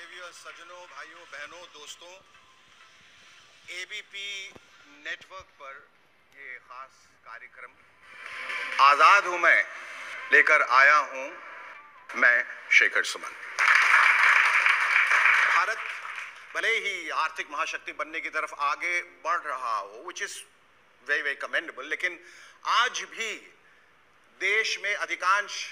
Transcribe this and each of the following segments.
देवियों, सज्जनों, भाइयों, बहनों, दोस्तों, एबीपी नेटवर्क पर ये खास कार्यक्रम आजाद हूं मैं लेकर आया हूं मैं शेखर सुमन। भारत भले ही आर्थिक महाशक्ति बनने की तरफ आगे बढ़ रहा हो, which is very very commendable, लेकिन आज भी देश में अधिकांश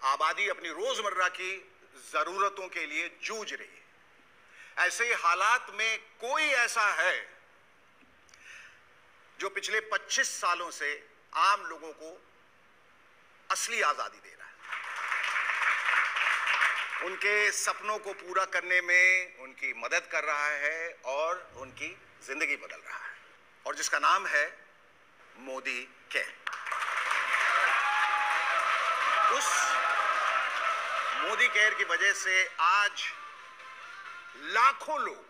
आबादी अपनी रोजमर्रा की जरूरतों के लिए जूझ रही है। ऐसे हालात में कोई ऐसा है जो पिछले 25 सालों से आम लोगों को असली आजादी दे रहा है, उनके सपनों को पूरा करने में उनकी मदद कर रहा है और उनकी जिंदगी बदल रहा है, और जिसका नाम है मोदी केयर। उस मोदी केयर की वजह से आज लाखों लोग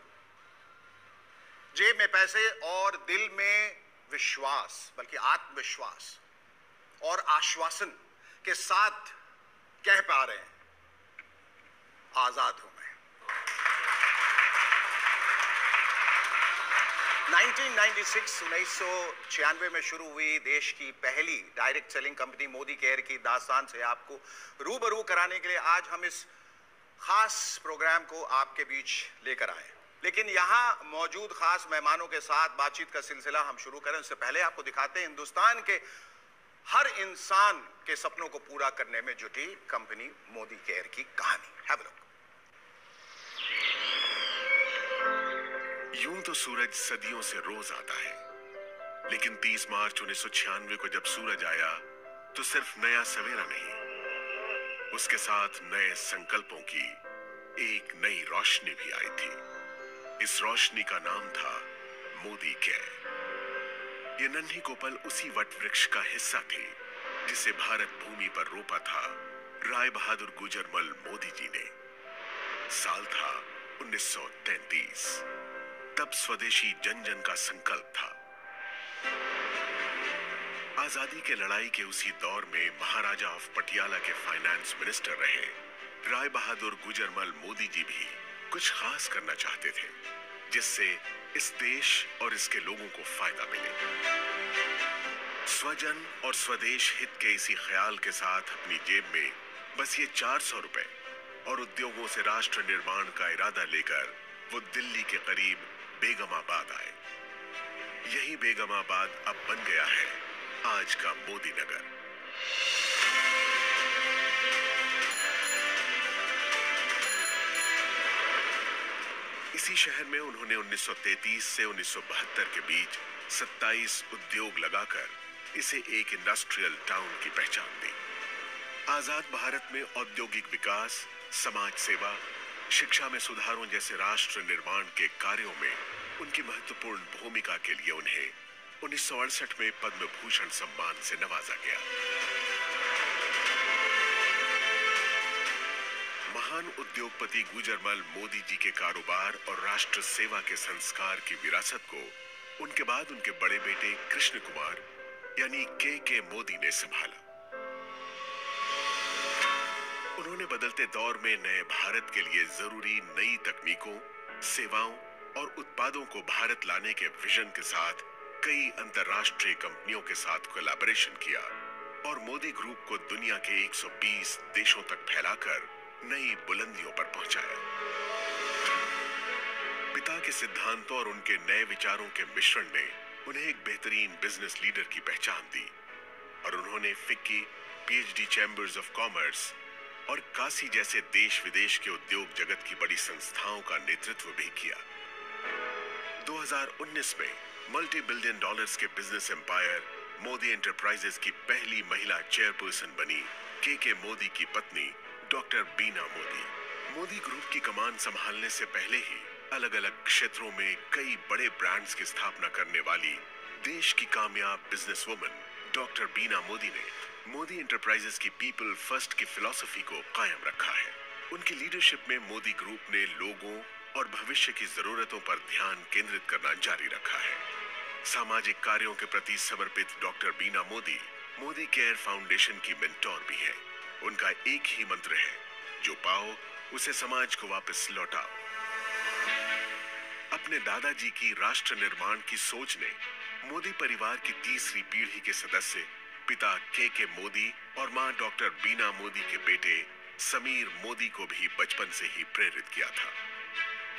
जेब में पैसे और दिल में विश्वास, बल्कि आत्मविश्वास और आश्वासन के साथ कह पा रहे हैं, आजाद हूं मैं। 1996 में शुरू हुई देश की पहली direct selling company Modi care की दास्तान से आपको रूबरू कराने के लिए आज हम इस खास प्रोग्राम को आपके बीच लेकर आए। लेकिन यहां मौजूद खास मेहमानों के साथ बातचीत का सिलसिला हम शुरू करें उससे पहले आपको दिखाते हैं हिंदुस्तान के हर इंसान के सपनों को पूरा करने में जुटी कंपनी मोदी केयर की कहानी। Have a look. यूं तो सूरज सदियों से रोज आता है, लेकिन 30 मार्च 1996 को जब सूरज आया तो सिर्फ नया सवेरा नहीं, उसके साथ नए संकल्पों की एक नई रोशनी भी आई थी। इस रोशनी का नाम था मोदी केयर। ये नन्ही कोपल उसी वट वृक्ष का हिस्सा थी जिसे भारत भूमि पर रोपा था राय बहादुर गुजरमल मोदी जी ने। साल था 1933। तब स्वदेशी जन जन का संकल्प था। आजादी के लड़ाई के उसी दौर में महाराजा ऑफ पटियाला के फाइनेंस मिनिस्टर रहे राय बहादुर गुजरमल मोदी जी भी कुछ खास करना चाहते थे जिससे इस देश और इसके लोगों को फायदा मिले। स्वजन और स्वदेश हित के इसी ख्याल के साथ अपनी जेब में बस ये 400 रुपए और उद्योगों से राष्ट्र निर्माण का इरादा लेकर वो दिल्ली के करीब बेगमाबाद आए। यही बेगमाबाद अब बन गया है आज का मोदी नगर। इसी शहर में उन्होंने 1933 से 1972 के बीच 27 उद्योग लगाकर इसे एक इंडस्ट्रियल टाउन की पहचान दी। आजाद भारत में औद्योगिक विकास, समाज सेवा, शिक्षा में सुधारों जैसे राष्ट्र निर्माण के कार्यों में उनकी महत्वपूर्ण भूमिका के लिए उन्हें 1968 में पद्म भूषण सम्मान से नवाजा गया। महान उद्योगपति गुजरमल मोदी जी के कारोबार और राष्ट्र सेवा के संस्कार की विरासत को उनके बाद उनके बड़े बेटे कृष्ण कुमार यानी के मोदी ने संभाला। उन्होंने बदलते दौर में नए भारत के लिए जरूरी नई तकनीकों, सेवाओं और उत्पादों को भारत लाने के विजन के साथ कई अंतर्राष्ट्रीय कंपनियों के साथ कोलैबोरेशन किया और मोदी ग्रुप को दुनिया के 120 देशों तक फैलाकर नई बुलंदियों पर पहुंचाया। पिता के सिद्धांतों और उनके नए विचारों के मिश्रण ने उन्हें एक बेहतरीन बिजनेस लीडर की पहचान दी और उन्होंने FICCI, PhD chambers of commerce और काशी जैसे देश विदेश के उद्योग जगत की बड़ी संस्थाओं का नेतृत्व भी किया। 2019 में मल्टी बिलियन डॉलर्स के बिजनेस एम्पायर मोदी एंटरप्राइजेस की पहली महिला चेयरपर्सन बनी के मोदी की पत्नी डॉक्टर बीना मोदी। मोदी ग्रुप की कमान संभालने से पहले ही अलग अलग क्षेत्रों में कई बड़े ब्रांड्स की स्थापना करने वाली देश की कामयाब बिजनेस वुमन डॉक्टर बीना मोदी ने मोदी एंटरप्राइजेस की पीपल फर्स्ट की फिलॉसफी को कायम रखा है। उनकी लीडरशिप में मोदी ग्रुप ने लोगों और भविष्य की जरूरतों पर ध्यान केंद्रित करना जारी रखा है। सामाजिक कार्यों के प्रति समर्पित डॉक्टर बीना मोदी मोदी केयर फाउंडेशन की मेंटोर भी है। उनका एक ही मंत्र है, जो पाओ उसे समाज को वापस लौटाओ। अपने दादाजी की राष्ट्र निर्माण की सोच ने मोदी परिवार की तीसरी पीढ़ी के सदस्य पिता के मोदी और मां डॉक्टर बीना मोदी के बेटे समीर मोदी को भी बचपन से ही प्रेरित किया था।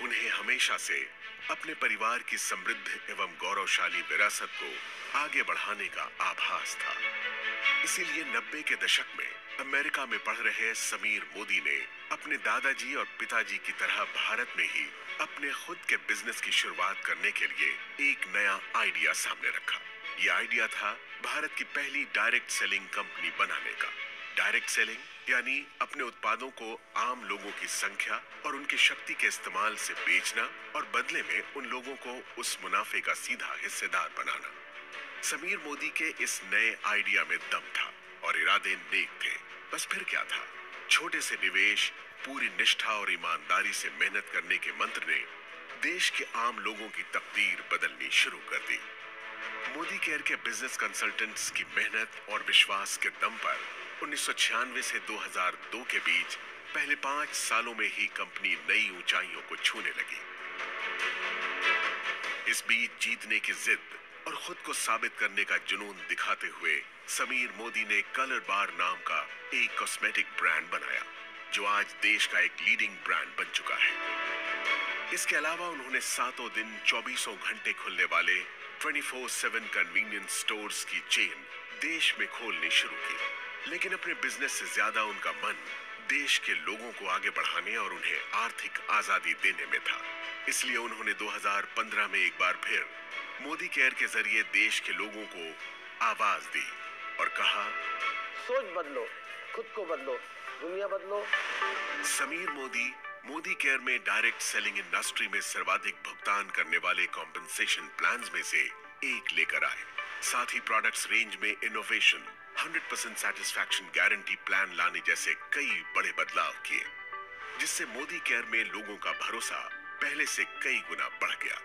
उन्हें हमेशा से अपने परिवार की समृद्ध एवं गौरवशाली विरासत को आगे बढ़ाने का आभास था। इसीलिए 90 के दशक में अमेरिका में पढ़ रहे समीर मोदी ने अपने दादाजी और पिताजी की तरह भारत में ही अपने खुद के बिजनेस की शुरुआत करने के लिए एक नया आइडिया सामने रखा। ये आइडिया था भारत की पहली डायरेक्ट सेलिंग कंपनी बनाने का। डायरेक्ट सेलिंग यानी अपने उत्पादों को आम लोगों की संख्या और उनकी शक्ति के इस्तेमाल से बेचना और बदले में उन लोगों को उस मुनाफे का सीधा हिस्सेदार बनाना। समीर मोदी के इस नए आइडिया में दम था और इरादे नेक थे। बस फिर क्या था, छोटे से निवेश, पूरी निष्ठा और ईमानदारी से मेहनत करने के मंत्र ने देश के आम लोगों की तकदीर बदलनी शुरू कर दी। मोदी केयर के बिजनेस कंसल्टेंट्स की मेहनत और विश्वास के दम पर 1996 से 2002 के बीच पहले 5 सालों में ही कंपनी नई ऊंचाइयों को छूने लगी। इस बीच जीतने की जिद और खुद को साबित करने का जुनून दिखाते हुए समीर मोदी ने कलर बार नाम का एक कॉस्मेटिक ब्रांड बनाया, जो आज देश का एक लीडिंग ब्रांड बन चुका है। इसके अलावा उन्होंने सातों दिन 24 घंटे खुलने वाले 24/7 कन्वीनियंस स्टोर्स की चेन देश में खोलनी शुरू की। लेकिन अपने बिजनेस से ज्यादा उनका मन देश के लोगों को आगे बढ़ाने और उन्हें आर्थिक आजादी देने में था। इसलिए उन्होंने 2015 में एक बार फिर मोदी केयर के जरिए देश के लोगों को आवाज दी और कहा, सोच बदलो, खुद को बदलो, दुनिया बदलो। समीर मोदी मोदी केयर में डायरेक्ट सेलिंग इंडस्ट्री में सर्वाधिक भुगतान करने वाले कॉम्पेंसेशन प्लान्स में से एक लेकर आए। साथ ही प्रोडक्ट्स रेंज में इनोवेशन, 100% सेटिस्फैक्शन गारंटी प्लान लाने जैसे कई बड़े बदलाव किए, जिससे मोदी केयर में लोगों का भरोसा पहले से कई गुना बढ़ गया।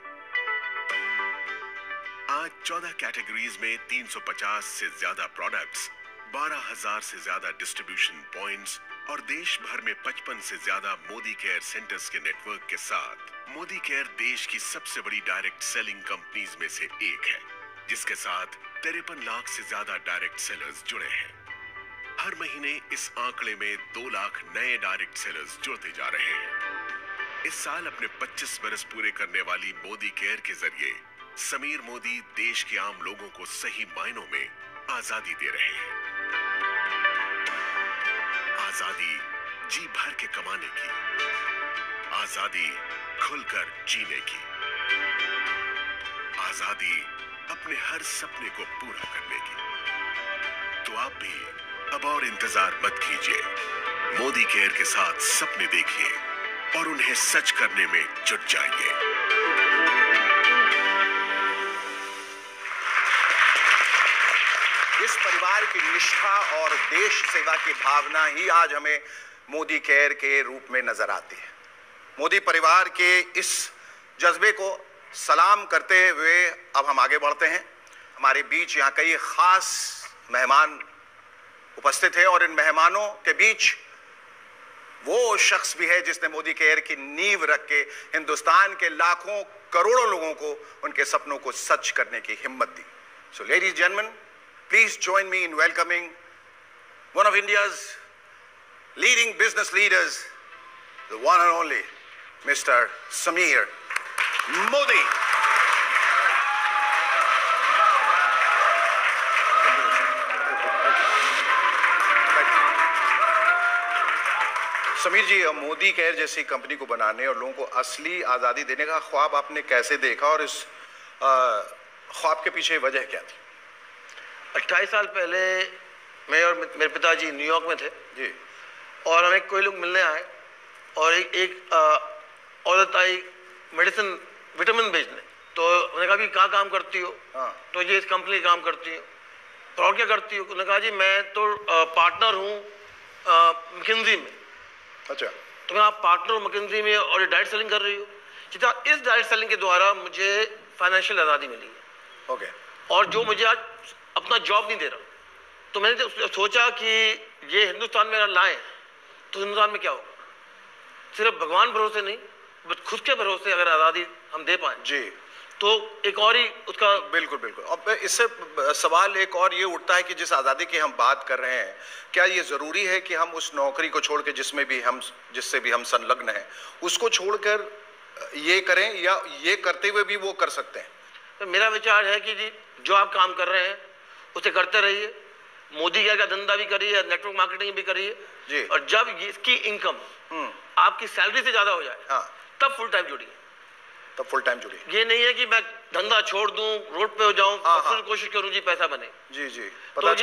आज 14 कैटेगरीज में 350 से ज्यादा प्रोडक्ट्स, 12,000 से ज्यादा डिस्ट्रीब्यूशन पॉइंट्स और देश भर में 55 से ज्यादा मोदी केयर सेंटर्स के नेटवर्क के साथ मोदी केयर देश की सबसे बड़ी डायरेक्ट सेलिंग कंपनीज में से एक है, जिसके साथ 53 लाख से ज्यादा डायरेक्ट सेलर्स जुड़े हैं। हर महीने इस आंकड़े में 2 लाख नए डायरेक्ट सेलर्स जुड़ते जा रहे हैं। इस साल अपने 25 बरस पूरे करने वाली मोदी केयर के जरिए समीर मोदी देश के आम लोगों को सही मायनों में आजादी दे रहे हैं। आजादी जी भर के कमाने की, आजादी खुलकर जीने की, आजादी अपने हर सपने को पूरा करने की। तो आप भी अब और इंतजार मत कीजिए, मोदी केयर के साथ सपने देखिए और उन्हें सच करने में जुट जाइए। इस परिवार की निष्ठा और देश सेवा की भावना ही आज हमें मोदी केयर के रूप में नजर आती है। मोदी परिवार के इस जज्बे को सलाम करते हुए अब हम आगे बढ़ते हैं। हमारे बीच यहाँ कई खास मेहमान उपस्थित हैं और इन मेहमानों के बीच वो शख्स भी है जिसने मोदी केयर की नींव रख के हिंदुस्तान के लाखों करोड़ों लोगों को उनके सपनों को सच करने की हिम्मत दी। So ladies gentleman, please join me in welcoming one of India's leading business leaders, the one and only Mr. Sameer Modi. Sameer ji, Modicare जैसी कंपनी को बनाने और लोगों को असली आज़ादी देने का ख्वाब आपने कैसे देखा और इस ख्वाब के पीछे वजह क्या थी? 28 साल पहले मैं और मेरे पिताजी न्यूयॉर्क में थे जी, और हमें कोई लोग मिलने आए और एक औरत आई मेडिसिन विटामिन बेचने। तो उन्होंने कहा भी कहाँ काम करती हो? तो ये इस कंपनी काम करती हो। और क्या करती हो? उन्होंने कहा जी मैं तो पार्टनर हूँ मैकिन्जी में। अच्छा, तो मैं आप पार्टनर हूँ मैकिन्जी में और ये डायरेक्ट सेलिंग कर रही हो? सीधा इस डायरेक्ट सेलिंग के द्वारा मुझे फाइनेंशियल आज़ादी मिली है। ओके। और जो मुझे आज अपना जॉब नहीं दे रहा, तो मैंने सोचा कि ये हिंदुस्तान में अगर लाएं तो हिंदुस्तान में क्या होगा। सिर्फ भगवान भरोसे नहीं, बस खुद के भरोसे अगर आज़ादी हम दे पाए जी, तो एक और ही उसका बिल्कुल बिल्कुल। अब इससे सवाल एक और ये उठता है कि जिस आज़ादी की हम बात कर रहे हैं, क्या ये ज़रूरी है कि हम उस नौकरी को छोड़ के जिससे भी हम संलग्न हैं, उसको छोड़कर ये करें, या ये करते हुए भी वो कर सकते हैं? तो मेरा विचार है कि जी जो आप काम कर रहे हैं उसे करते रहिए। मोदी का धंधा भी करिए, नेटवर्क मार्केटिंग भी करिए जी। और जब इसकी इनकम आपकी सैलरी से ज्यादा हो जाए, हाँ, तब फुल टाइम जुड़िए। तब फुल टाइम जुड़िए। ये नहीं है कि मैं धंधा छोड़ दूं, रोड पे हो जाऊं, हाँ, फिर हाँ। कोशिश करूं जी पैसा बने। जी जी, पता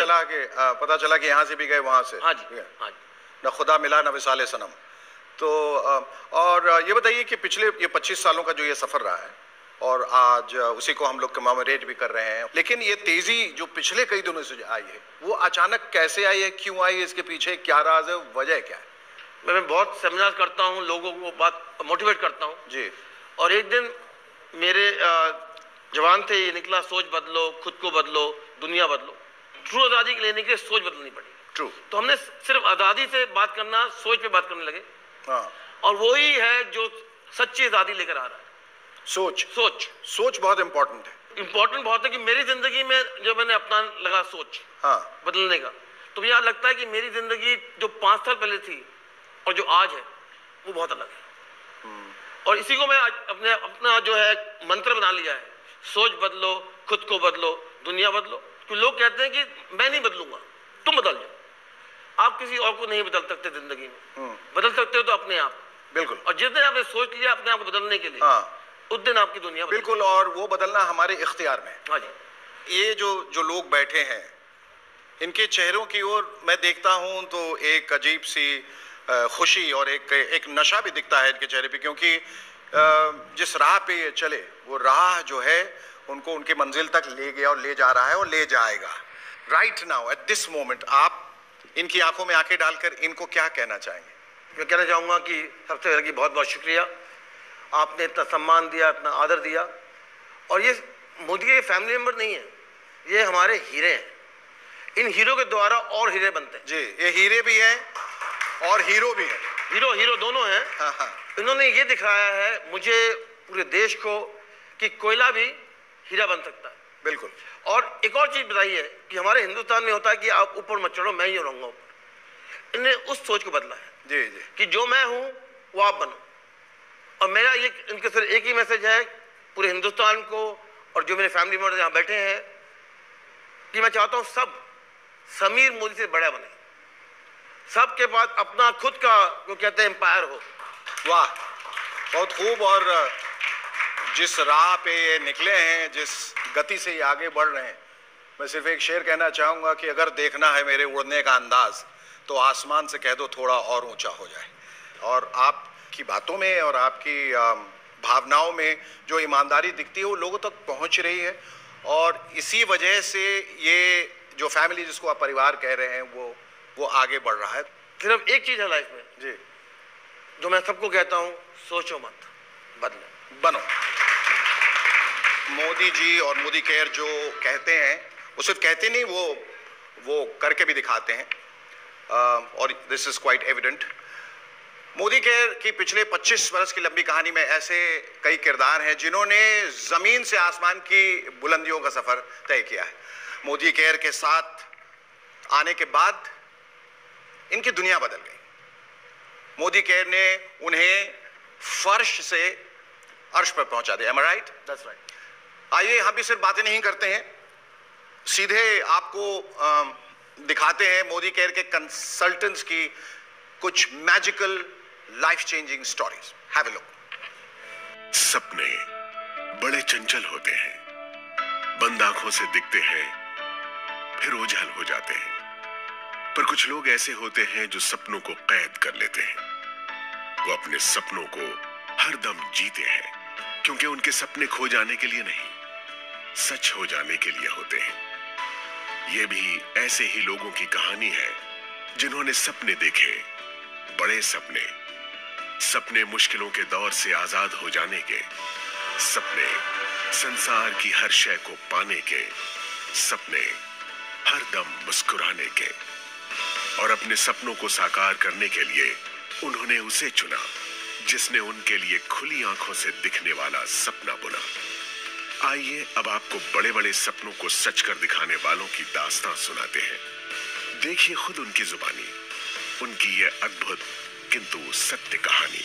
चला कि यहाँ से भी गए वहां से। हाँ जी, हाँ जी। न खुदा मिला न विसाले सनम। तो और ये बताइए कि पिछले ये 25 सालों का जो ये सफर रहा है, और आज उसी को हम लोग कमेमोरेट भी कर रहे हैं, लेकिन ये तेजी जो पिछले कई दिनों से आई है, वो अचानक कैसे आई है, क्यों आई है, इसके पीछे क्या राज है, वजह क्या है? मैं बहुत सेमिनार करता हूँ, लोगों को बात मोटिवेट करता हूँ जी। और एक दिन मेरे जवान थे ये निकला, सोच बदलो, खुद को बदलो, दुनिया बदलो। ट्रू आज़ादी लेने के लिए सोच बदलनी पड़ी। ट्रू। तो हमने सिर्फ आज़ादी से बात करना, सोच पे बात करने लगे। हाँ। और वही है जो सच्ची आज़ादी लेकर आ रहा है। सोच बहुत इंपॉर्टेंट है। इंपॉर्टेंट बहुत है कि मेरी जिंदगी में जो मैंने अपना लगा सोच बदलने का, तो मुझे लगता है कि मेरी जिंदगी जो 5 साल पहले थी और जो आज है वो बहुत अलग है। और इसी को मैं अपना जो है मंत्र बना लिया है, सोच बदलो, खुद को बदलो, दुनिया बदलो। तो लोग कहते हैं कि मैं नहीं बदलूंगा, तुम बदल जाओ। आप किसी और को नहीं बदल सकते जिंदगी में, बदल सकते हो तो अपने आप। बिल्कुल। और जिस दिन आपने सोच लिया अपने आप को बदलने के लिए, उस दिन आपकी दुनिया बिल्कुल। और वो बदलना हमारे इख्तियार में। हाँ जी। ये जो लोग बैठे हैं, इनके चेहरों की ओर मैं देखता हूं तो एक अजीब सी खुशी और एक नशा भी दिखता है इनके चेहरे पे, क्योंकि जिस राह पे ये चले, वो राह जो है उनको उनके मंजिल तक ले गया और ले जा रहा है और ले जाएगा। Right now at this moment आप इनकी आंखों में आंखें डालकर इनको क्या कहना चाहेंगे? मैं कहना चाहूँगा कि सबसे पहले बहुत बहुत शुक्रिया, आपने इतना सम्मान दिया, इतना आदर दिया। और ये मोदी के फैमिली मेंबर नहीं है, ये हमारे हीरे हैं। इन हीरो के द्वारा और हीरे बनते हैं। जी, ये हीरे भी हैं और हीरो भी हैं। हीरो दोनों हैं। हाँ हाँ। इन्होंने ये दिखाया है मुझे, पूरे देश को, कि कोयला भी हीरा बन सकता है। बिल्कुल। और एक और चीज बताइए कि हमारे हिंदुस्तान में होता है कि आप ऊपर मत चढ़ो, मैं ही रहूंगा ऊपर। इन्हें उस सोच को बदला है जी जी, कि जो मैं हूं वो आप बनो। और मेरा ये इनके सिर्फ एक ही मैसेज है पूरे हिंदुस्तान को और जो मेरे फैमिली मेंबर यहाँ बैठे हैं, कि मैं चाहता हूं सब समीर मोदी से बड़ा बने, सबके पास अपना खुद का जो कहते हैं एम्पायर हो। वाह, बहुत खूब। और जिस राह पे ये निकले हैं, जिस गति से ये आगे बढ़ रहे हैं, मैं सिर्फ एक शेर कहना चाहूँगा कि अगर देखना है मेरे उड़ने का अंदाज, तो आसमान से कह दो थोड़ा और ऊंचा हो जाए। और आपकी बातों में और आपकी भावनाओं में जो ईमानदारी दिखती है वो लोगों तक पहुंच रही है, और इसी वजह से ये जो फैमिली जिसको आप परिवार कह रहे हैं वो आगे बढ़ रहा है। सिर्फ एक चीज़ है लाइफ में जी, जो मैं सबको कहता हूँ, सोचो मत, बदलो, बनो। मोदी जी और मोदी केयर जो कहते हैं, वो सिर्फ कहते नहीं, वो करके भी दिखाते हैं। और this is quite evident. Modi care की पिछले 25 वर्ष की लंबी कहानी में ऐसे कई किरदार हैं जिन्होंने जमीन से आसमान की बुलंदियों का सफर तय किया है। मोदी केयर के साथ आने के बाद इनकी दुनिया बदल गई। मोदी केयर ने उन्हें फर्श से अर्श पर पहुंचा दिया। Am I right? That's right. आइए हम भी सिर्फ बातें नहीं करते हैं, सीधे आपको दिखाते हैं मोदी केयर के कंसल्टेंट्स की कुछ magical life changing stories. Have a look. सपने बड़े चंचल होते हैं, बंद आंखों से दिखते हैं, फिर ओझल हो जाते हैं। पर कुछ लोग ऐसे होते हैं जो सपनों को कैद कर लेते हैं। वो अपने सपनों को हरदम जीते हैं, क्योंकि उनके सपने खो जाने के लिए नहीं, सच हो जाने के लिए होते हैं। ये भी ऐसे ही लोगों की कहानी है जिन्होंने सपने देखे, बड़े सपने, सपने मुश्किलों के दौर से आजाद हो जाने के, सपने संसार की हर शय को पाने के, सपने हरदम मुस्कुराने के। और अपने सपनों को साकार करने के लिए उन्होंने उसे चुना जिसने उनके लिए खुली आंखों से दिखने वाला सपना बुना। आइए अब आपको बड़े बड़े सपनों को सच कर दिखाने वालों की दास्तां सुनाते हैं। देखिए खुद उनकी जुबानी उनकी ये अद्भुत किंतु सत्य कहानी।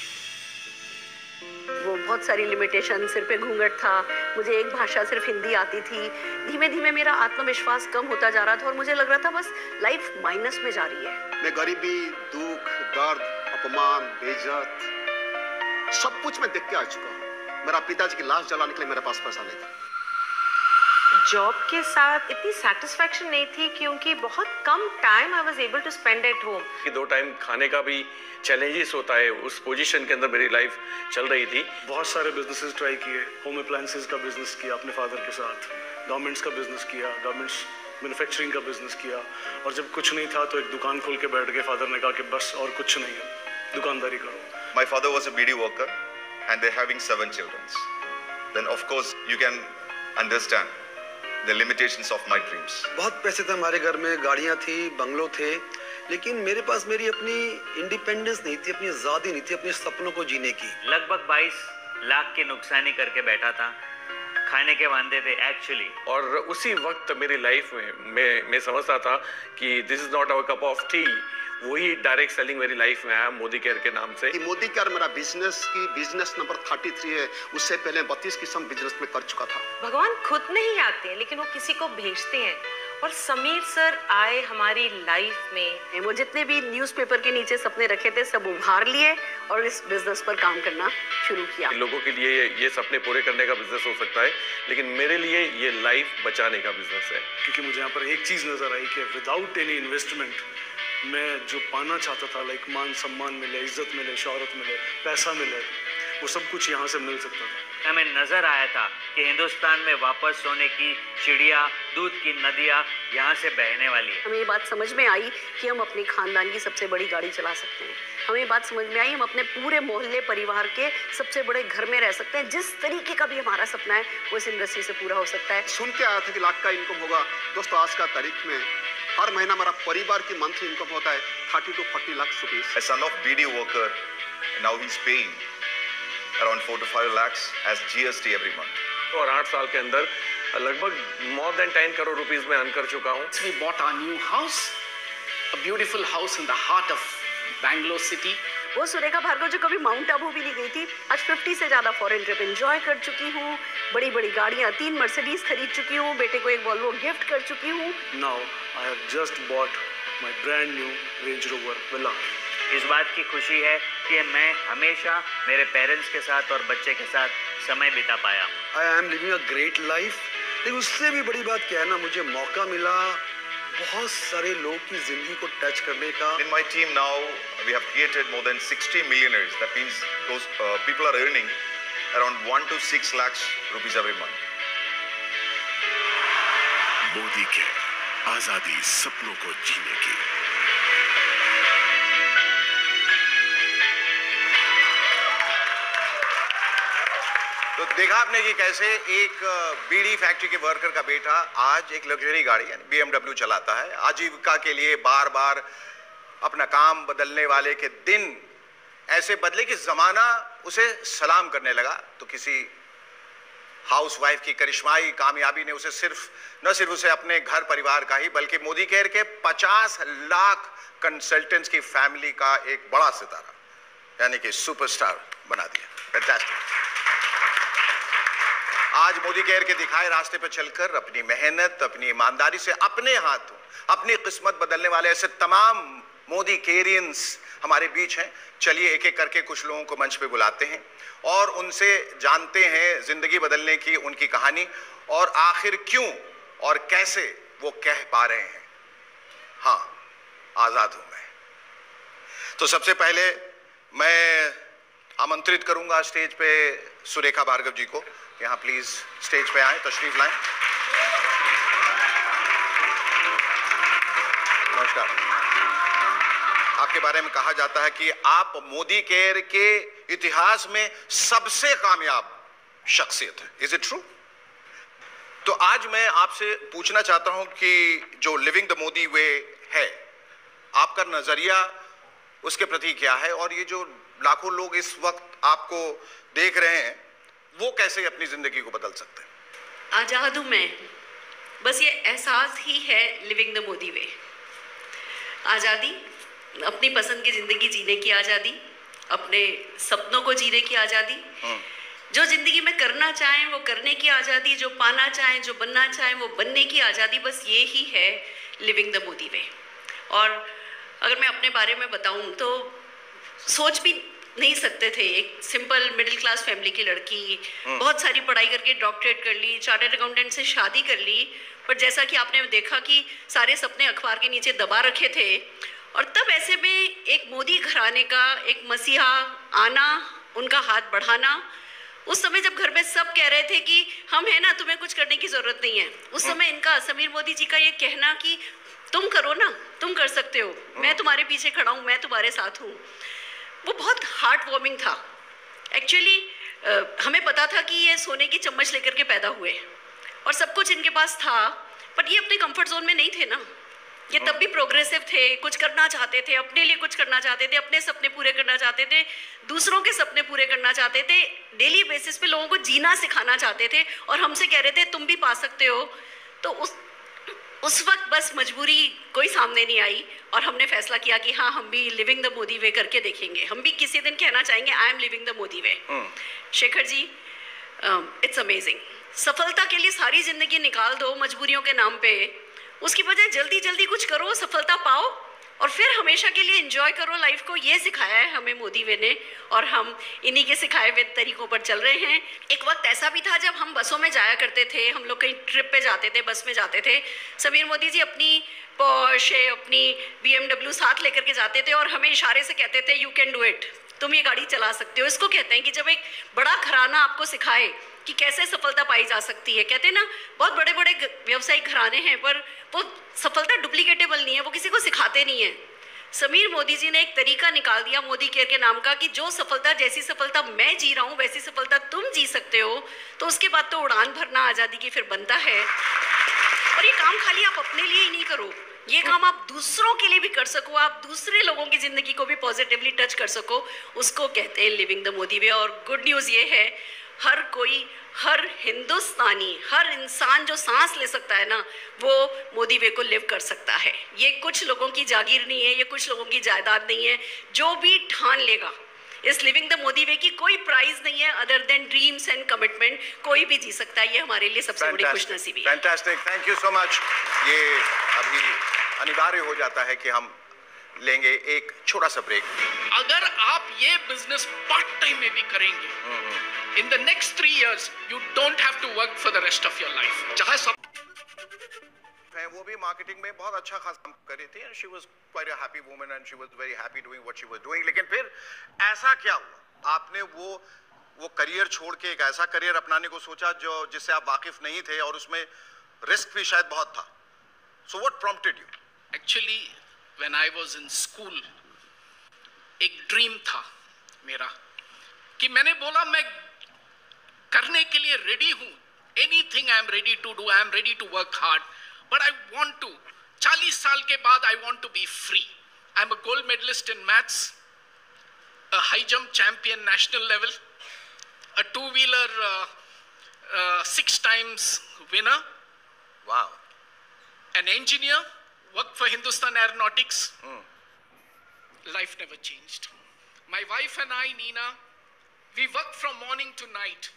वो बहुत सारी लिमिटेशन, सिर पे घूंघट था, मुझे एक भाषा सिर्फ हिंदी आती थी। धीमे धीमे मेरा आत्मविश्वास कम होता जा रहा था और मुझे लग रहा था बस लाइफ माइनस में जा रही है। मैं गरीबी, दुख, दर्द, अपमान, बेइज्जत सब कुछ मैं देख के आ चुका हूँ। मेरा पिताजी की लाश जलाने के लिए मेरे पास पैसा नहीं था। जॉब के साथ इतनी सेटिस्फैक्शन नहीं थी क्योंकि बहुत कम time I was able to spend at home. कि 2 टाइम खाने का भी चैलेंजेस होता है, उस पोजीशन के अंदर मेरी लाइफ चल रही थी। बहुत सारे बिजनेसेस ट्राई किए, होम अप्लायंसेस का बिजनेस किया अपने फादर के साथ, गवर्नमेंट्स का बिजनेस किया, गवर्नमेंट्स मैन्युफैक्चरिंग का बिजनेस किया, और जब कुछ नहीं था तो एक दुकान खोल के बैठ गए। फादर ने कहा कि बस और कुछ नहीं है, दुकानदारी करो। My father was a BD worker and they're having 7 children. Then of course you can understand the limitations of my dreams. बहुत पैसे थे हमारे घर में, गाड़ियाँ थी, बंगलो थे, लेकिन मेरे पास मेरी अपनी इंडिपेंडेंस नहीं थी, अपनी आज़ादी नहीं थी अपने सपनों को जीने की। लगभग 22 लाख की नुकसानी करके बैठा था, खाने के वांदे थे एक्चुअली। और उसी वक्त मेरी लाइफ में मैं समझता था कि this is not our cup of tea. वही डायरेक्ट सेलिंग मेरी लाइफ में आया मोदी केयर के नाम से। मोदी केयर मेरा बिजनेस नंबर 33 है, उससे पहले 32 किस्म बिजनेस में कर चुका था। भगवान खुद नहीं आते हैं लेकिन वो किसी को भेजते हैं, और समीर सर आए हमारी लाइफ में। वो जितने भी न्यूज़पेपर के नीचे सपने रखे थे सब उभार लिए और इस बिजनेस पर काम करना शुरू किया। लोगों के लिए ये सपने पूरे करने का बिजनेस हो सकता है, लेकिन मेरे लिए ये लाइफ बचाने का बिजनेस है। क्योंकि मुझे यहाँ पर एक चीज नजर आई कि विदाउट एनी इन्वेस्टमेंट मैं जो पाना चाहता था, लाइक मान सम्मान मिले, इज्जत मिले, शोहरत मिले, पैसा मिले, वो सब कुछ यहाँ से मिल सकता था। हमें नजर आया था कि हिंदुस्तान में वापस सोने की चिड़िया, दूध की नदियाँ यहाँ से बहने वाली है। हमें ये बात समझ में आई कि हम अपने खानदान की सबसे बड़ी गाड़ी चला सकते हैं। हमें ये बात समझ में आई हम अपने पूरे मोहल्ले परिवार के सबसे बड़े घर में रह सकते हैं। जिस तरीके का भी हमारा सपना है वो इस इंडस्ट्री से पूरा हो सकता है। सुन के आया था कि लाख का इनकम होगा। दोस्तों आज का तारीख में हर महीना हमारा परिवार की मंथली इनकम होता है 30 to 40 lakh rupees. A son of BD worker, now he's paying around 4 to 5 lakhs as GST every month. और 8 साल के अंदर लगभग more than 10 करोड़ रुपीस में अर्न कर चुका हूँ। We bought our new house, a beautiful house in the heart of Bangalore city. वो सुरेखा भार्गव जो कभी माउंट आबू भी नहीं गई थी, आज 50 से ज्यादा फॉरेन ट्रिप एंजॉय कर चुकी हूँ। बड़ी बड़ी गाड़ियाँ, 3 मर्सिडीज खरीद चुकी हूँ, बेटे को एक वॉल्वो गिफ्ट कर चुकी हूँ। Now I have just bought my brand new Range Rover Villa. इस बात की खुशी है कि मैं हमेशा मेरे पेरेंट्स के साथ और बच्चे के साथ समय बिता पाया। I am living a great life। लेकिन उससे भी बड़ी बात क्या है ना, मुझे मौका मिला बहुत सारे लोग की जिंदगी को टच करने का। In my team now, we have created more than 60 millionaires. That means those people are earning around 1 to 6 lakhs rupees every month. Modi care, आजादी सपनों को जीने की। तो देखा आपने कि कैसे एक बीड़ी फैक्ट्री के वर्कर का बेटा आज एक लग्जरी गाड़ी यानी BMW चलाता है। आजीविका के लिए बार बार अपना काम बदलने वाले के दिन ऐसे बदले कि जमाना उसे सलाम करने लगा। तो किसी हाउसवाइफ की करिश्माई कामयाबी ने उसे न सिर्फ उसे अपने घर परिवार का ही बल्कि मोदी केयर के 50 लाख कंसल्टेंट्स की फैमिली का एक बड़ा सितारा यानी कि सुपरस्टार बना दिया। फैंटास्टिक। आज मोदी केयर के दिखाए रास्ते पर चलकर अपनी मेहनत, अपनी ईमानदारी से अपने हाथों अपनी किस्मत बदलने वाले ऐसे तमाम मोदी केरियंस हमारे बीच हैं। चलिए एक एक करके कुछ लोगों को मंच पे बुलाते हैं और उनसे जानते हैं जिंदगी बदलने की उनकी कहानी और आखिर क्यों और कैसे वो कह पा रहे हैं, हाँ आजाद हूं मैं। तो सबसे पहले मैं आमंत्रित करूंगा स्टेज पे सुरेखा भार्गव जी को। यहाँ प्लीज स्टेज पे आए, तशरीफ लाएं। नमस्कार। आपके बारे में कहा जाता है कि आप मोदी केयर के इतिहास में सबसे कामयाब शख्सियत है। Is it true? तो आज मैं आपसे पूछना चाहता हूं कि जो लिविंग द मोदी वे है, आपका नजरिया उसके प्रति क्या है, और ये जो लाखों लोग इस वक्त आपको देख रहे हैं वो कैसे अपनी जिंदगी को बदल सकते हैं? आज़ाद हूँ मैं, बस ये एहसास ही है लिविंग द मोदी वे। आज़ादी, अपनी पसंद की ज़िंदगी जीने की आज़ादी, अपने सपनों को जीने की आज़ादी, जो ज़िंदगी में करना चाहें वो करने की आज़ादी, जो पाना चाहें, जो बनना चाहें वो बनने की आज़ादी, बस ये ही है लिविंग द मोदी वे। और अगर मैं अपने बारे में बताऊं तो सोच भी नहीं सकते थे, एक सिंपल मिडिल क्लास फैमिली की लड़की, बहुत सारी पढ़ाई करके डॉक्टरेट कर ली, चार्टर्ड अकाउंटेंट से शादी कर ली, पर जैसा कि आपने देखा कि सारे सपने अखबार के नीचे दबा रखे थे। और तब ऐसे में एक मोदी घराने का एक मसीहा आना, उनका हाथ बढ़ाना, उस समय जब घर में सब कह रहे थे कि हम है ना, तुम्हें कुछ करने की जरूरत नहीं है, उस समय इनका, समीर मोदी जी का ये कहना कि तुम करो ना, तुम कर सकते हो, मैं तुम्हारे पीछे खड़ा हूँ, मैं तुम्हारे साथ हूँ, वो बहुत हार्ट वार्मिंग था। एक्चुअली हमें पता था कि ये सोने की चम्मच लेकर के पैदा हुए और सब कुछ इनके पास था, पर ये अपने कंफर्ट जोन में नहीं थे ना। ये तब भी प्रोग्रेसिव थे, कुछ करना चाहते थे, अपने लिए कुछ करना चाहते थे, अपने सपने पूरे करना चाहते थे, दूसरों के सपने पूरे करना चाहते थे, डेली बेसिस पे लोगों को जीना सिखाना चाहते थे, और हमसे कह रहे थे तुम भी पा सकते हो। तो उस वक्त बस मजबूरी कोई सामने नहीं आई और हमने फैसला किया कि हाँ, हम भी लिविंग द मोदी वे करके देखेंगे, हम भी किसी दिन कहना चाहेंगे I am living the Modi way. Shekhar ji, it's amazing. सफलता के लिए सारी जिंदगी निकाल दो मजबूरियों के नाम पे, उसकी बजाय जल्दी जल्दी कुछ करो, सफलता पाओ और फिर हमेशा के लिए एंजॉय करो लाइफ को। ये सिखाया है हमें मोदी वे ने और हम इन्हीं के सिखाए हुए तरीकों पर चल रहे हैं। एक वक्त ऐसा भी था जब हम बसों में जाया करते थे, हम लोग कहीं ट्रिप पे जाते थे, बस में जाते थे, समीर मोदी जी अपनी पोर्शे, अपनी BMW साथ लेकर के जाते थे और हमें इशारे से कहते थे यू कैन डू इट, तुम ये गाड़ी चला सकते हो। इसको कहते हैं कि जब एक बड़ा घराना आपको सिखाए कि कैसे सफलता पाई जा सकती है। कहते हैं ना, बहुत बड़े बड़े व्यवसायिक घराने हैं पर वो सफलता डुप्लीकेटेबल नहीं है, वो किसी को सिखाते नहीं है। समीर मोदी जी ने एक तरीका निकाल दिया मोदी केयर के नाम का कि जो सफलता, जैसी सफलता मैं जी रहा हूँ वैसी सफलता तुम जी सकते हो। तो उसके बाद तो उड़ान भरना आज़ादी की फिर बनता है। और ये काम खाली आप अपने लिए ही नहीं करो, ये काम आप दूसरों के लिए भी कर सको, आप दूसरे लोगों की ज़िंदगी को भी पॉजिटिवली टच कर सको, उसको कहते हैं लिविंग द मोदी वे। और गुड न्यूज़ ये है, हर कोई, हर हिंदुस्तानी, हर इंसान जो सांस ले सकता है ना, वो मोदी वे को लिव कर सकता है। ये कुछ लोगों की जागीर नहीं है, ये कुछ लोगों की जायदाद नहीं है। जो भी ठान लेगा इस लिविंग द मोदी वे की कोई प्राइज नहीं है other than dreams and commitment, कोई भी जी सकता है। ये हमारे लिए सबसे बड़ी खुशनसीबी है। Fantastic, thank you so much. ये अभी अनिवार्य हो जाता है कि हम लेंगे एक छोटा सा ब्रेक। अगर आप ये बिजनेस पार्ट टाइम में भी करेंगे, in the next 3 years you don't have to work for the rest of your life. चाहे सब है, वो भी मार्केटिंग में बहुत अच्छा खास काम कर रही थी and she was quite a happy woman and she was very happy doing what she was doing. लेकिन फिर ऐसा क्या हुआ, आपने वो करियर छोड़ के एक ऐसा करियर अपनाने को सोचा जो जिससे आप वाकिफ नहीं थे और उसमें रिस्क भी शायद बहुत था। So what prompted you? Actually when I was in school एक ड्रीम था मेरा कि मैंने बोला मैं करने के लिए रेडी हूं, anything I am ready to do, I am ready to work hard, but I want to 40 साल के बाद I want to be free. I am a gold medalist in maths, a high jump champion national level, a 2-wheeler 6 times winner. Wow. An engineer, worked for Hindustan Aeronautics. Life never changed. My wife and I, Nina, we worked from morning to night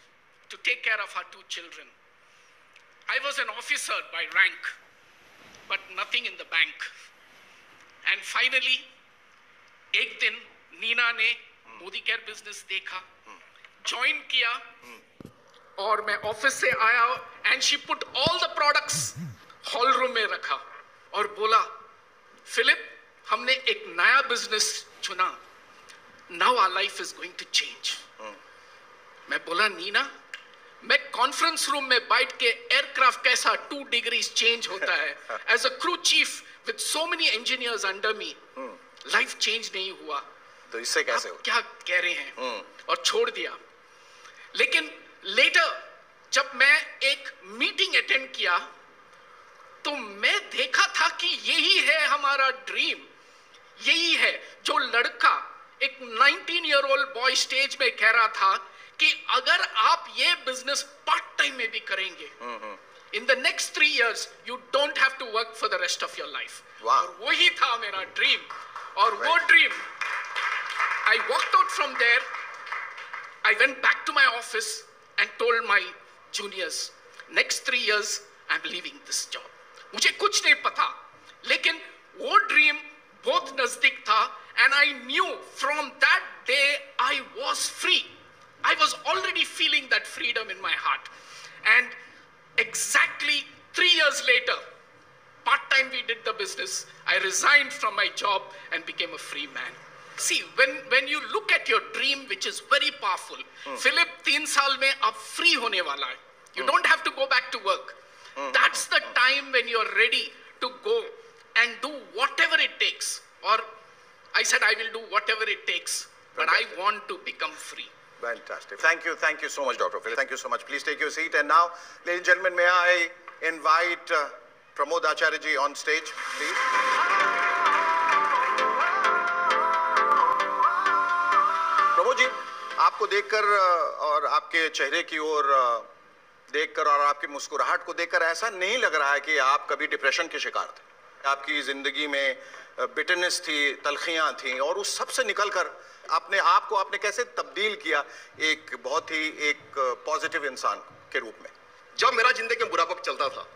to take care of our 2 children. I was an officer by rank, but nothing in the bank. And finally, एक दिन नीना ने Modi care business देखा, join किया और मैं office से आया and she put all the products hall room में रखा और बोला, फिलिप हमने एक नया बिजनेस चुना, now our life is going to change. मैं बोला, नीना मैं कॉन्फ्रेंस रूम में बैठ के एयरक्राफ्ट कैसा 2 degrees चेंज होता है, as a crew chief with so many engineers under me, life change नहीं हुआ, तो इससे कैसे हो? क्या कह रहे हैं? और छोड़ दिया। लेकिन लेटर जब मैं एक मीटिंग अटेंड किया तो मैं देखा था कि यही है हमारा ड्रीम, यही है जो लड़का, एक 19-year-old बॉय स्टेज में कह रहा था कि अगर आप ये बिजनेस पार्ट टाइम में भी करेंगे, in the next 3 years you don't have to work for the rest of your life. और वही था मेरा ड्रीम, और वो dream I walked out from there. I went back to my office and told my juniors, next 3 years I am leaving this job. मुझे कुछ नहीं पता, लेकिन वो ड्रीम बहुत नजदीक था, and I knew from that day I was free. I was already feeling that freedom in my heart. And exactly 3 years later, part-time we did the business. I resigned from my job and became a free man. See, when you look at your dream, which is very powerful, Philip 3 साल में अब free होने वाला है. You don't have to go back to work. That's the time when you're ready to go and do whatever it takes. Or I said I will do whatever it takes, but I want to become free. Fantastic. Thank you so much, Dr. Phil. Thank you so much. Please take your seat. And now, ladies and gentlemen, may I invite Pramod Acharya ji on stage, please. Pramod ji, आपको देखकर और आपके चेहरे की ओर देखकर और आपकी मुस्कुराहट को देखकर ऐसा नहीं लग रहा है कि आप कभी डिप्रेशन के शिकार थे। आपकी जिंदगी में बिटरनेस थी, तलखियां थी, और उस सब से निकलकर अपने आप को आपने कैसे तब्दील किया एक बहुत ही एक पॉजिटिव इंसान के रूप में। जब मेरा जिंदगी में बुरा वक्त चलता था,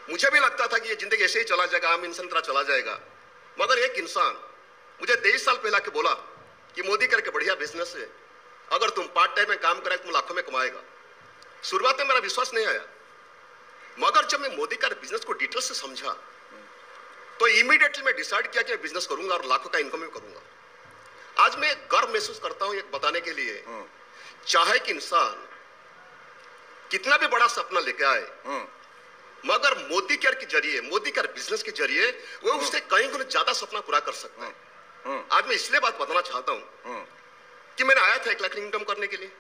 मुझे भी लगता था कि ये जिंदगी ऐसे ही चला जाएगा, आम इंसान तरह चला जाएगा। मगर एक इंसान मुझे 23 साल पहले के बोला कि मोदी करके बढ़िया बिजनेस है, अगर तुम पार्ट टाइम में काम करें तुम लाखों में कमाएगा। शुरुआत में मेरा विश्वास नहीं आया, मगर जब मैं मोदी का बिजनेस को डिटेल से समझा तो इमीडिएटली मैं डिसाइड किया कि मैं बिजनेस करूंगा और लाखों का इनकम भी करूंगा। आज मैं गर्व महसूस करता हूं ये बताने के लिए, चाहे कि इंसान कितना भी बड़ा सपना लेके आए, मगर मोदी केयर के जरिए, मोदी केयर बिजनेस के जरिए वो उससे कई गुना ज्यादा सपना पूरा कर सकता है। आज मैं इसलिए बात बताना चाहता हूं कि मैंने आया था 1 लाख इनकम करने के लिए।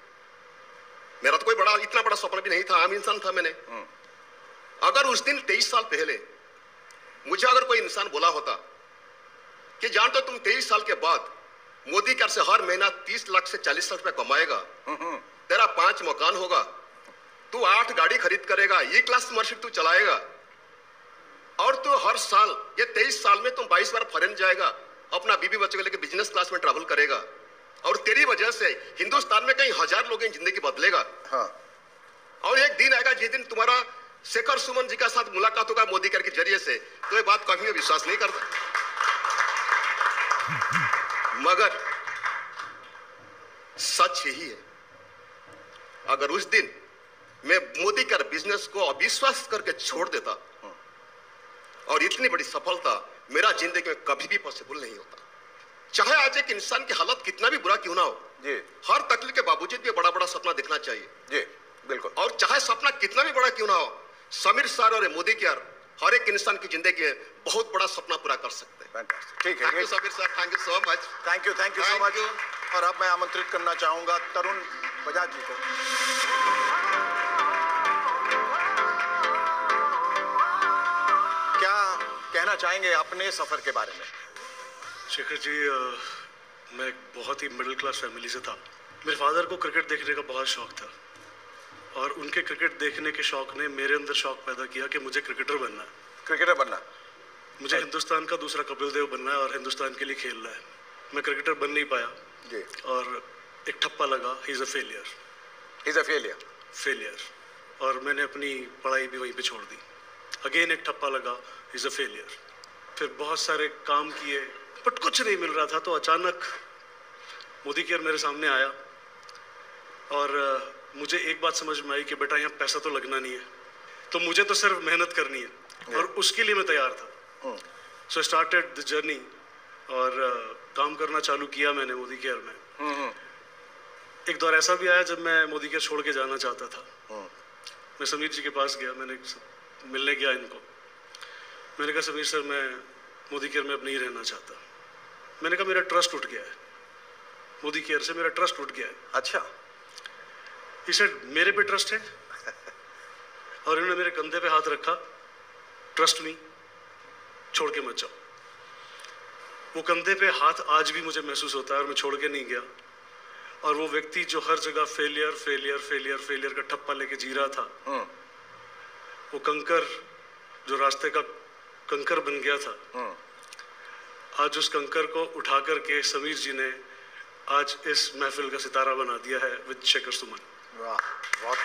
मेरा तो कोई बड़ा इतना बड़ा सपना भी नहीं था, आम इंसान था मैंने। अगर उस दिन 23 साल पहले मुझे अगर कोई इंसान बोला होता कि जानते हो तुम 23 साल के बाद मोदी केयर से हर महीना 30 लाख से 40 लाख रुपए कमाएगा, तेरा 5 मकान होगा, तू 8 गाड़ी खरीद करेगा, ये क्लास मर्सिडीज तू चलाएगा, और तू हर साल ये 23 साल में तुम 22 बार फॉरेन जाएगा, अपना बीबी बच्चों को लेकर बिजनेस क्लास में ट्रैवल करेगा, और तेरी वजह से हिंदुस्तान में कई हजार लोगों की जिंदगी बदलेगा। और एक दिन आएगा जिस दिन तुम्हारा शेखर सुमन जी का साथ मुलाकात होगा मोदी केयर के जरिए से, तो ये बात कभी विश्वास नहीं करता। मगर सच यही है, अगर उस दिन मैं मोदी केयर बिजनेस को अविश्वास करके छोड़ देता और इतनी बड़ी सफलता मेरा जिंदगी में कभी भी पॉसिबल नहीं होता। चाहे आज एक इंसान की हालत कितना भी बुरा क्यों ना हो, जी, हर तकलीफ के बावजूद भी बड़ा बड़ा सपना देखना चाहिए। जी बिल्कुल। और चाहे सपना कितना भी बड़ा क्यों ना हो, समीर सर और मोदी केयर हर एक इंसान की जिंदगी में बहुत बड़ा सपना पूरा कर सकते हैं। ठीक है Sameer sir, thank you so much. Thank you so much. और अब मैं आमंत्रित करना चाहूंगा तरुण बजाज जी को। क्या कहना चाहेंगे अपने सफर के बारे में? शेखर जी, मैं बहुत ही मिडिल क्लास फैमिली से था। मेरे फादर को क्रिकेट देखने का बहुत शौक था, और उनके क्रिकेट देखने के शौक ने मेरे अंदर शौक पैदा किया कि मुझे क्रिकेटर बनना है। क्रिकेटर बनना, मुझे हिंदुस्तान का दूसरा कपिल देव बनना है और हिंदुस्तान के लिए खेलना है। मैं क्रिकेटर बन नहीं पाया जी, और एक ठप्पा लगा, ही इज अ फेलियर, और मैंने अपनी पढ़ाई भी वहीं पे छोड़ दी। अगेन एक ठप्पा लगा, ही इज अ फेलियर। फिर बहुत सारे काम किए बट कुछ नहीं मिल रहा था, तो अचानक मोदी केयर मेरे सामने आया, और मुझे एक बात समझ में आई कि बेटा यहाँ पैसा तो लगना नहीं है, तो मुझे तो सिर्फ मेहनत करनी है, और उसके लिए मैं तैयार था। सो स्टार्टेड द जर्नी, और काम करना चालू किया मैंने मोदी केयर में। एक दौर ऐसा भी आया जब मैं मोदी केयर छोड़ के जाना चाहता था। मैं समीर जी के पास गया, मैंने मिलने गया इनको। मैंने कहा समीर सर, मैं मोदी केयर में अब नहीं रहना चाहता। मैंने कहा मेरा ट्रस्ट उठ गया है, मोदी केयर से मेरा ट्रस्ट उठ गया है। अच्छा। He said, मेरे पे ट्रस्ट है? और इन्होंने मेरे कंधे पे हाथ रखा, ट्रस्ट मी, छोड़ के मत जाओ। वो कंधे पे हाथ आज भी मुझे महसूस होता है और मैं छोड़ के नहीं गया। और वो व्यक्ति जो हर जगह फेलियर फेलियर फेलियर फेलियर का ठप्पा लेके जी रहा था, वो कंकर जो रास्ते का कंकर बन गया था, आज उस कंकर को उठा करके समीर जी ने आज इस महफिल का सितारा बना दिया है विद शेखर सुमन। वाह, बहुत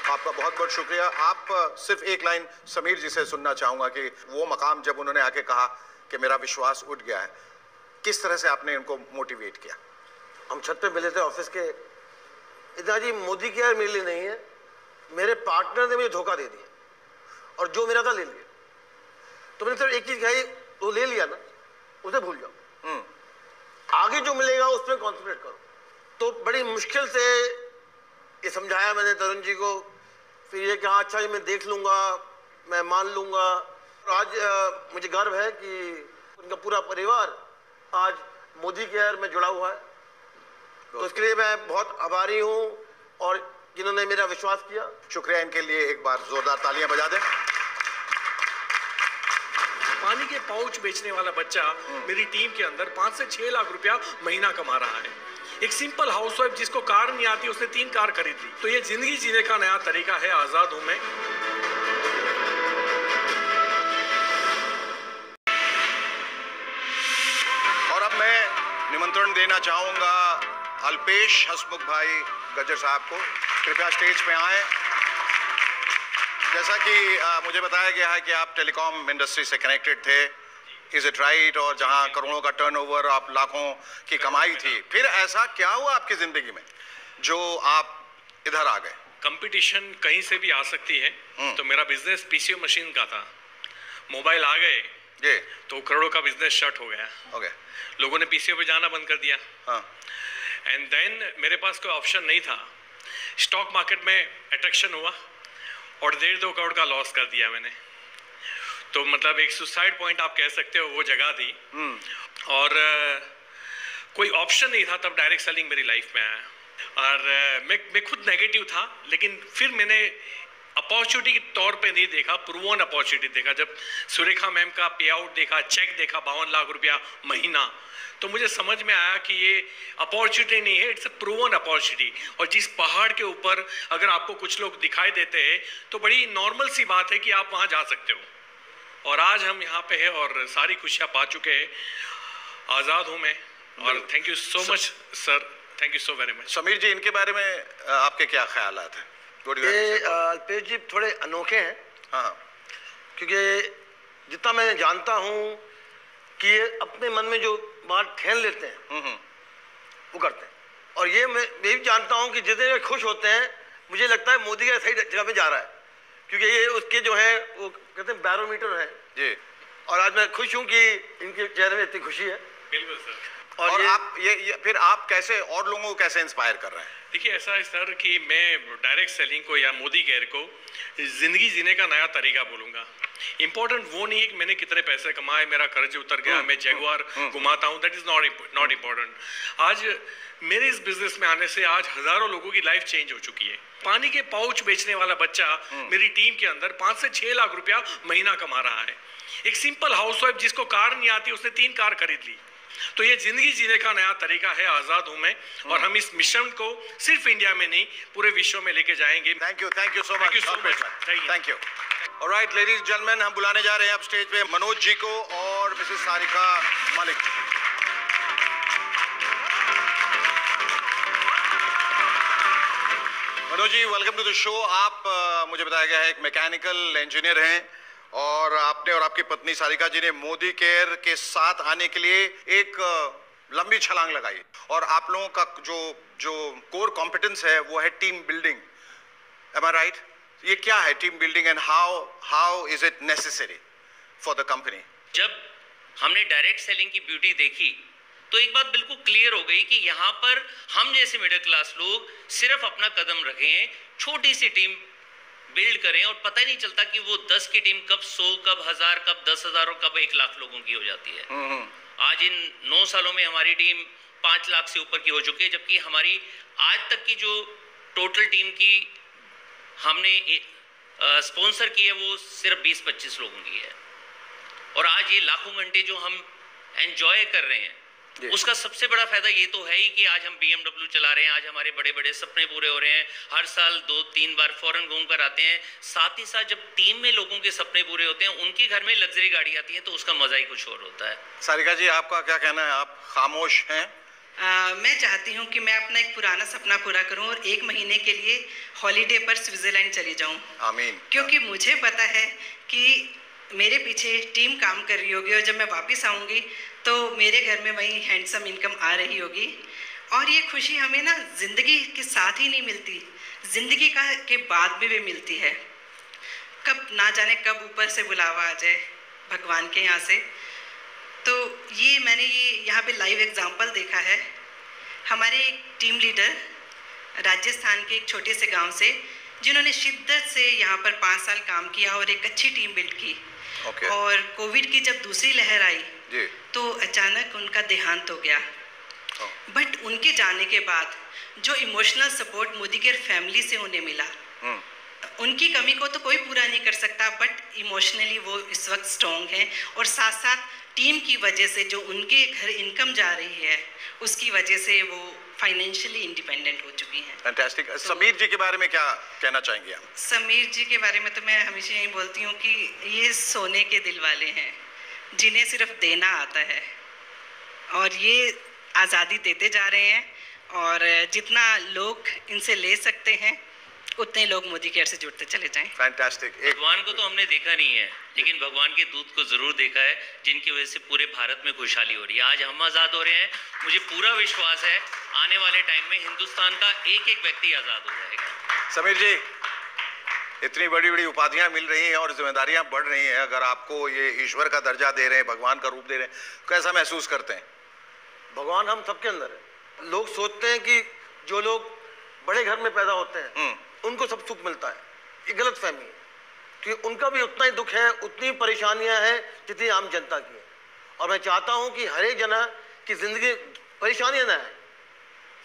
आपका बहुत बहुत शुक्रिया। आप सिर्फ एक लाइन समीर जी से सुनना चाहूंगा कि वो मकाम जब उन्होंने आके कहा कि मेरा विश्वास उठ गया है, किस तरह से आपने इनको मोटिवेट किया? हम छत पे मिले थे ऑफिस के, इतना जी मोदी केयर मेरे लिए नहीं है, मेरे पार्टनर ने मुझे धोखा दे दिया और जो मेरा था ले लिया। तो मैंने सिर्फ एक चीज कही, वो ले लिया ना, उसे भूल जाओ, आगे जो मिलेगा उस पर कॉन्सेंट्रेट करो। तो बड़ी मुश्किल से ये समझाया मैंने तरुण जी को, फिर ये कहा अच्छा जी मैं देख लूंगा, मैं मान लूंगा। आज मुझे गर्व है कि उनका पूरा परिवार आज मोदी केयर में जुड़ा हुआ है, तो इसके लिए मैं बहुत आभारी हूँ और जिन्होंने मेरा विश्वास किया, शुक्रिया। इनके लिए एक बार जोरदार तालियां बजा दें। पानी के पाउच बेचने वाला बच्चा मेरी टीम के अंदर 5 से 6 लाख रुपया महीना कमा रहा है। एक सिंपल हाउसवाइफ जिसको कार नहीं आती, उसने 3 कार खरीद ली। तो ये जिंदगी जीने का नया तरीका है, आजाद हूं मैं। और अब मैं निमंत्रण देना चाहूंगा अल्पेश हसमुख भाई गज्जर साहब को, कृपया स्टेज पे आए। जैसा कि मुझे बताया गया है कि आप टेलीकॉम इंडस्ट्री से कनेक्टेड थे, इज इट राइट? और जहां करोड़ों का टर्नओवर, आप लाखों की कमाई थी, फिर ऐसा क्या हुआ आपकी जिंदगी में जो आप इधर आ गए? कंपटीशन कहीं से भी आ सकती है, तो मेरा बिजनेस पीसीओ मशीन का था। मोबाइल आ गए ये तो करोड़ों का बिजनेस शट हो गया। ओके, लोगों ने पीसीओ पे जाना बंद कर दिया। हाँ। एंड देन मेरे पास कोई ऑप्शन नहीं था। स्टॉक मार्केट में अट्रैक्शन हुआ और 1.5-2 करोड़ का लॉस कर दिया मैंने। तो मतलब एक सुसाइड पॉइंट आप कह सकते हो, वो जगह थी। और कोई ऑप्शन नहीं था तब डायरेक्ट सेलिंग मेरी लाइफ में आया। और मैं खुद नेगेटिव था, लेकिन फिर मैंने अपॉर्चुनिटी के तौर पे नहीं देखा, प्रूवन अपॉर्चुनिटी देखा। जब सुरेखा मैम का पे आउट देखा, चेक देखा 52 लाख रुपया महीना, तो मुझे समझ में आया कि ये अपॉर्चुनिटी नहीं है, इट्स अ प्रूवन अपॉर्चुनिटी। और जिस पहाड़ के ऊपर अगर आपको कुछ लोग दिखाई देते हैं तो बड़ी नॉर्मल सी बात है कि आप वहाँ जा सकते हो। और आज हम यहाँ पे हैं और सारी खुशियाँ पा चुके हैं। आज़ाद हूँ मैं। और thank you so much sir, thank you so very much. Sameer ji, इनके बारे में आपके क्या ख्यालात हैं? ये अल्पेश जी थोड़े अनोखे हैं। हाँ, क्योंकि जितना मैं जानता हूँ कि ये अपने मन में जो बात ठहर लेते हैं वो करते हैं। और ये मैं भी जानता हूँ कि जितने वे खुश होते हैं, मुझे लगता है मोदी का सही जगह पे जा रहा है, क्योंकि ये उसके जो है वो कहते हैं बैरोमीटर है जी। और आज मैं खुश हूँ कि इनके चेहरे में इतनी खुशी है। बिल्कुल सर। और आप ये फिर आप कैसे और लोगों को कैसे इंस्पायर कर रहे हैं? देखिए ऐसा है सर कि मैं डायरेक्ट सेलिंग को या मोदी केयर को जिंदगी जीने का नया तरीका बोलूँगा। इंपॉर्टेंट वो नहीं है कि मैंने कितने पैसे कमाए, मेरा कर्ज उतर गया, मैं जगुआर घुमाता हूँ, दैट इज नॉट इम्पॉर्टेंट। आज मेरे इस बिजनेस में आने से आज हजारों लोगों की लाइफ चेंज हो चुकी है। पानी के पाउच बेचने वाला बच्चा मेरी टीम के अंदर 5 से 6 लाख रुपया महीना कमा रहा है। एक सिंपल हाउसवाइफ जिसको कार नहीं आती, उसने 3 कार खरीद ली। तो ये जिंदगी जीने का नया तरीका है, आजाद हूं मैं। और हम इस मिशन को सिर्फ इंडिया में नहीं पूरे विश्व में लेके जाएंगे। Thank you so much. Thank you. Alright ladies and gentleman, हम बुलाने जा रहे हैं अब स्टेज पे मनोज जी को और Mrs Sarika Malik. Manoj ji, welcome to the show. आप मुझे बताया गया है एक मैकेनिकल इंजीनियर हैं और आपने और आपकी पत्नी सारिका जी ने मोदी केयर के साथ आने के लिए एक लंबी छलांग लगाई। और आप लोगों का जो कोर कॉम्पिटेंस है वो है टीम बिल्डिंग। एम आई राइट? ये क्या है team building and how is it necessary for the company? जब हमने डायरेक्ट सेलिंग की ब्यूटी देखी तो एक बात बिल्कुल क्लियर हो गई कि यहाँ पर हम जैसे मिडिल क्लास लोग सिर्फ अपना कदम रखें, छोटी सी टीम बिल्ड करें और पता ही नहीं चलता कि वो 10 की टीम कब 100, कब 1000, कब 10,000 और कब 1 लाख लोगों की हो जाती है। आज इन 9 सालों में हमारी टीम 5 लाख से ऊपर की हो चुकी है, जबकि हमारी आज तक की जो टोटल टीम की हमने स्पॉन्सर की है वो सिर्फ 20-25 लोगों की है। और आज ये लाखों घंटे जो हम एंजॉय कर रहे हैं, उसका सबसे बड़ा फायदा ये तो है ही कि आज हम BMW चला रहे हैं, आज हमारे बड़े बड़े सपने पूरे हो रहे हैं, हर साल 2-3 बार फॉरेन घूम कर आते हैं। साथ ही साथ जब टीम में लोगों के सपने पूरे होते हैं, उनके घर में लग्जरी गाड़ी आती है, तो उसका मजा ही कुछ और होता है। सारिका जी, आपका क्या कहना है? आप खामोश हैं। मैं चाहती हूँ कि मैं अपना एक पुराना सपना पूरा करूँ और 1 महीने के लिए हॉलीडे पर स्विट्जरलैंड चली जाऊँ। आमीन। क्योंकि मुझे पता है कि मेरे पीछे टीम काम कर रही होगी और जब मैं वापस आऊँगी तो मेरे घर में वही हैंडसम इनकम आ रही होगी। और ये खुशी हमें ना ज़िंदगी के साथ ही नहीं मिलती, ज़िंदगी के बाद भी मिलती है। कब ना जाने कब ऊपर से बुलावा आ जाए भगवान के यहाँ से। तो ये मैंने यहाँ पे लाइव एग्जांपल देखा है। हमारे एक टीम लीडर राजस्थान के एक छोटे से गांव से, जिन्होंने शिद्दत से यहाँ पर 5 साल काम किया और एक अच्छी टीम बिल्ड की। और कोविड की जब दूसरी लहर आई तो अचानक उनका देहांत हो गया। बट उनके जाने के बाद जो emotional support Modi care family से उन्हें मिला, उनकी कमी को तो कोई पूरा नहीं कर सकता, बट इमोशनली वो इस वक्त स्ट्रॉन्ग हैं। और साथ साथ टीम की वजह से जो उनके घर इनकम जा रही है, उसकी वजह से वो फाइनेंशियली इंडिपेंडेंट हो चुकी हैं। फैंटास्टिक। समीर जी के बारे में क्या कहना चाहेंगे आप? समीर जी के बारे में तो मैं हमेशा यही बोलती हूँ कि ये सोने के दिल वाले हैं, जिन्हें सिर्फ देना आता है, और ये आज़ादी देते जा रहे हैं। और जितना लोग इनसे ले सकते हैं, उतने लोग मोदी केयर से जुड़ते चले जाएं। फैंटास्टिक। भगवान को तो हमने देखा नहीं है, लेकिन भगवान के दूत को जरूर देखा है, जिनकी वजह से पूरे भारत में खुशहाली हो रही है। आज हम आज़ाद हो रहे हैं, मुझे पूरा विश्वास है आने वाले टाइम में हिंदुस्तान का एक एक व्यक्ति आज़ाद हो जाएगा। समीर जी, इतनी बड़ी बड़ी उपाधियां मिल रही हैं और जिम्मेदारियां बढ़ रही हैं, अगर आपको ये ईश्वर का दर्जा दे रहे हैं, भगवान का रूप दे रहे हैं, कैसा महसूस करते हैं? भगवान हम सबके अंदर है। लोग सोचते हैं कि जो लोग बड़े घर में पैदा होते हैं उनको सब सुख मिलता है। ये गलत फहमी है कि उनका भी उतना ही दुख है, उतनी परेशानियां हैं जितनी आम जनता की है। और मैं चाहता हूं कि हर एक जना की जिंदगी परेशानियां ना आए,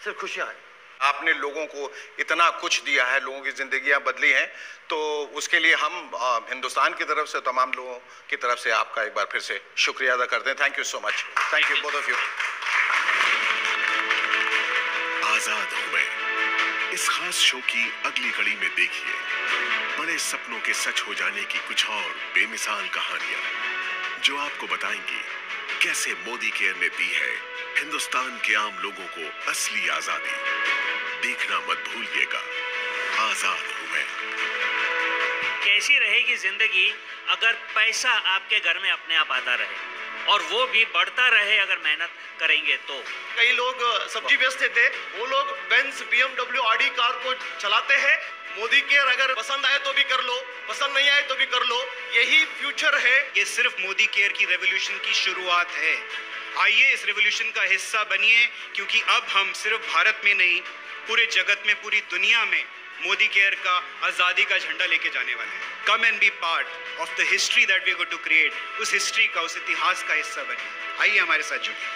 सिर्फ खुशियां आए। आपने लोगों को इतना कुछ दिया है, लोगों की जिंदगियां बदली हैं, तो उसके लिए हम हिंदुस्तान की तरफ से, तमाम लोगों की तरफ से आपका एक बार फिर से शुक्रिया अदा करते हैं। Thank you so much. Thank you both of you. आजाद हूं मैं इस खास शो की अगली कड़ी में देखिए बड़े सपनों के सच हो जाने की कुछ और बेमिसाल कहानियां, जो आपको बताएंगी कैसे मोदी केयर ने दी है हिंदुस्तान के आम लोगों को असली आजादी। देखना मत भूलिएगा, आजाद हूं मैं। कैसी रहेगी जिंदगी अगर पैसा आपके घर में अपने आप आता रहे, और वो भी बढ़ता रहे अगर मेहनत करेंगे तो। कई लोग सब्जी बेचते थे, वो लोग बेंज BMW आडी कार को चलाते हैं। मोदी केयर अगर पसंद आए तो भी कर लो, पसंद नहीं आए तो भी कर लो, यही फ्यूचर है। ये सिर्फ मोदी केयर की रेवोल्यूशन की शुरुआत है। आइए इस रेवोल्यूशन का हिस्सा बनिए, क्योंकि अब हम सिर्फ भारत में नहीं, पूरे जगत में, पूरी दुनिया में मोदी केयर का आज़ादी का झंडा लेके जाने वाले हैं। Come and be part of the history that we are going to create. उस हिस्ट्री का, उस इतिहास का हिस्सा बनिए। आइए हमारे साथ जुड़िए।